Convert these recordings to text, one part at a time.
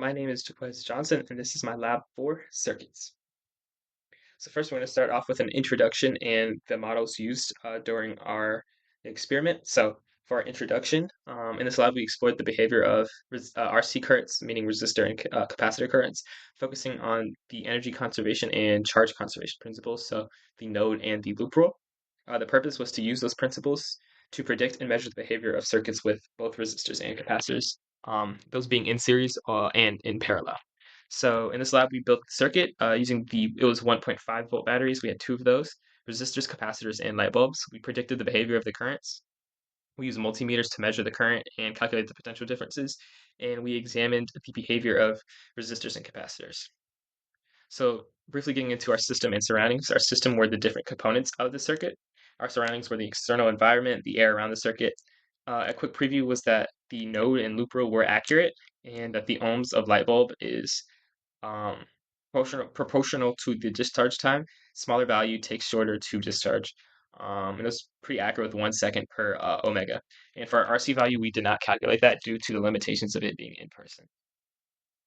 My name is PHYS Johnson, and this is my lab for circuits. So first, we're going to start off with an introduction and the models used during our experiment. So for our introduction, in this lab, we explored the behavior of RC currents, meaning resistor and capacitor currents, focusing on the energy conservation and charge conservation principles, so the node and the loop rule. The purpose was to use those principles to predict and measure the behavior of circuits with both resistors and capacitors, those being in series and in parallel. So in this lab, we built the circuit using it was 1.5 volt batteries. We had two of those, resistors, capacitors, and light bulbs. We predicted the behavior of the currents. We used multimeters to measure the current and calculate the potential differences. And we examined the behavior of resistors and capacitors. So briefly getting into our system and surroundings, our system were the different components of the circuit. Our surroundings were the external environment, the air around the circuit. A quick preview was that the node and loop rule were accurate, and that the ohms of light bulb is um, proportional to the discharge time. Smaller value takes shorter to discharge. And it was pretty accurate with 1 second per omega. And for our RC value, we did not calculate that due to the limitations of it being in person.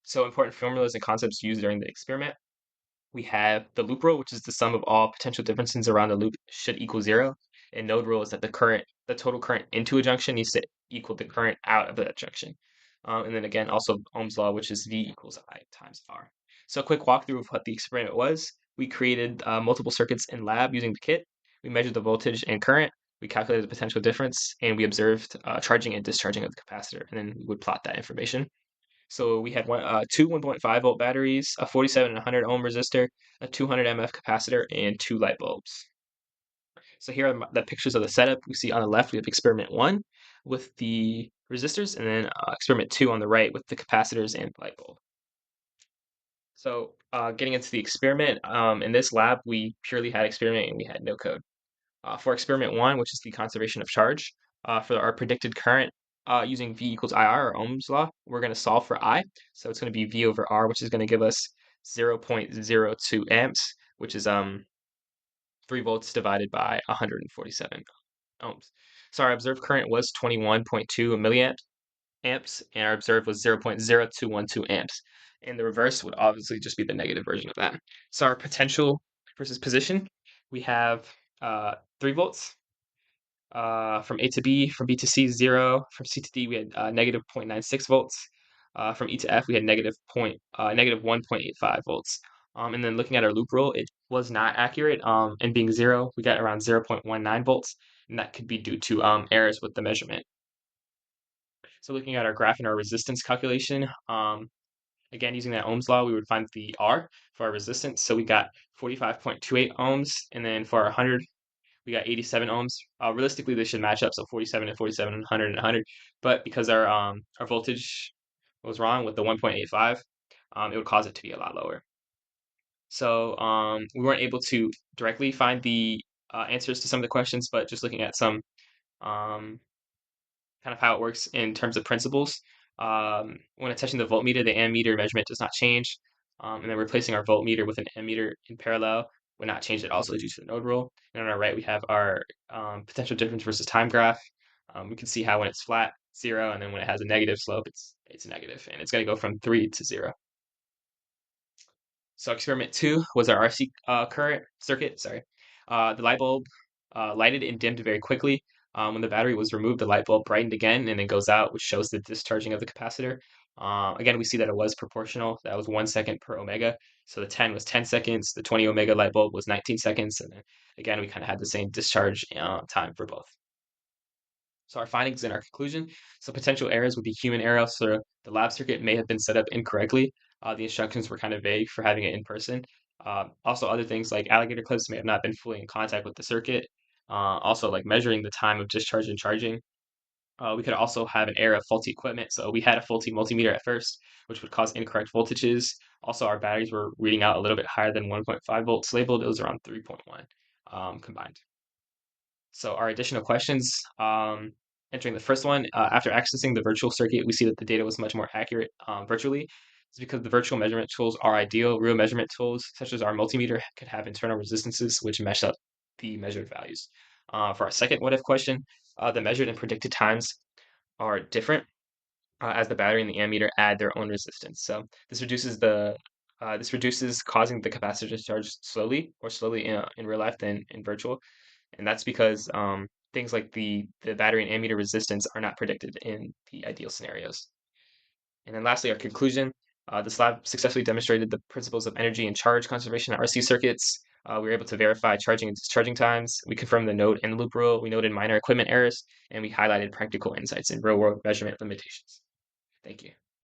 So important formulas and concepts used during the experiment. We have the loop rule, which is the sum of all potential differences around the loop should equal zero. And node rule is that the total current into a junction needs to equal the current out of that junction. And then again, also Ohm's law, which is V equals I times R. So a quick walkthrough of what the experiment was. We created multiple circuits in lab using the kit. We measured the voltage and current. We calculated the potential difference, and we observed charging and discharging of the capacitor. And then we would plot that information. So we had two 1.5 volt batteries, a 47 and 100 ohm resistor, a 200 mF capacitor, and two light bulbs. So here are the pictures of the setup. We see on the left we have experiment one with the resistors, and then experiment two on the right with the capacitors and light bulb. So getting into the experiment, in this lab we purely had experiment and we had no code. For experiment one, which is the conservation of charge, for our predicted current using V equals IR or Ohm's law, we're going to solve for I. So it's going to be V over R, which is going to give us 0.02 amps, which is 3 volts divided by 147 ohms. So our observed current was 21.2 milliamps, and our observed was 0.0212 amps. And the reverse would obviously just be the negative version of that. So our potential versus position, we have 3 volts from A to B, from B to C, 0. From C to D, we had negative 0.96 volts. From E to F, we had negative 1.85 volts. And then looking at our loop rule, it was not accurate. And being 0, we got around 0.19 volts, and that could be due to errors with the measurement. So looking at our graph and our resistance calculation, again, using that Ohm's law, we would find the R for our resistance. So we got 45.28 ohms, and then for our 100, we got 87 ohms. Realistically, they should match up, so 47 and 47 and 100 and 100. But because our voltage was wrong with the 1.85, it would cause it to be a lot lower. So we weren't able to directly find the answers to some of the questions, but just looking at some um, kind of how it works in terms of principles. When attaching the voltmeter, the ammeter measurement does not change. And then replacing our voltmeter with an ammeter in parallel would not change it also due to the node rule. And on our right, we have our potential difference versus time graph. We can see how when it's flat, 0, and then when it has a negative slope, it's negative, and it's going to go from 3 to 0. So experiment 2 was our RC current circuit. Sorry, the light bulb lighted and dimmed very quickly. When the battery was removed, the light bulb brightened again and then goes out, which shows the discharging of the capacitor. Again, we see that it was proportional. That was 1 second per omega. So the 10 was 10 seconds. The 20 omega light bulb was 19 seconds. And then again, we kind of had the same discharge time for both. So our findings and our conclusion. So potential errors would be human error. So the lab circuit may have been set up incorrectly. The instructions were kind of vague for having it in person. Also, other things like alligator clips may have not been fully in contact with the circuit. Also, like measuring the time of discharge and charging. We could also have an error of faulty equipment. So we had a faulty multimeter at first, which would cause incorrect voltages. Also, our batteries were reading out a little bit higher than 1.5 volts labeled. It was around 3.1 combined. So our additional questions, entering the first one, after accessing the virtual circuit, we see that the data was much more accurate virtually. It's because the virtual measurement tools are ideal. Real measurement tools, such as our multimeter, could have internal resistances which mesh up the measured values. For our second what if question, the measured and predicted times are different. as the battery and the ammeter add their own resistance. So this reduces causing the capacitor to charge slowly, or slowly in real life than in virtual, and that's because things like the battery and ammeter resistance are not predicted in the ideal scenarios. And then lastly, our conclusion. This lab successfully demonstrated the principles of energy and charge conservation at RC circuits. We were able to verify charging and discharging times. We confirmed the node and loop rule. We noted minor equipment errors, and we highlighted practical insights and real-world measurement limitations. Thank you.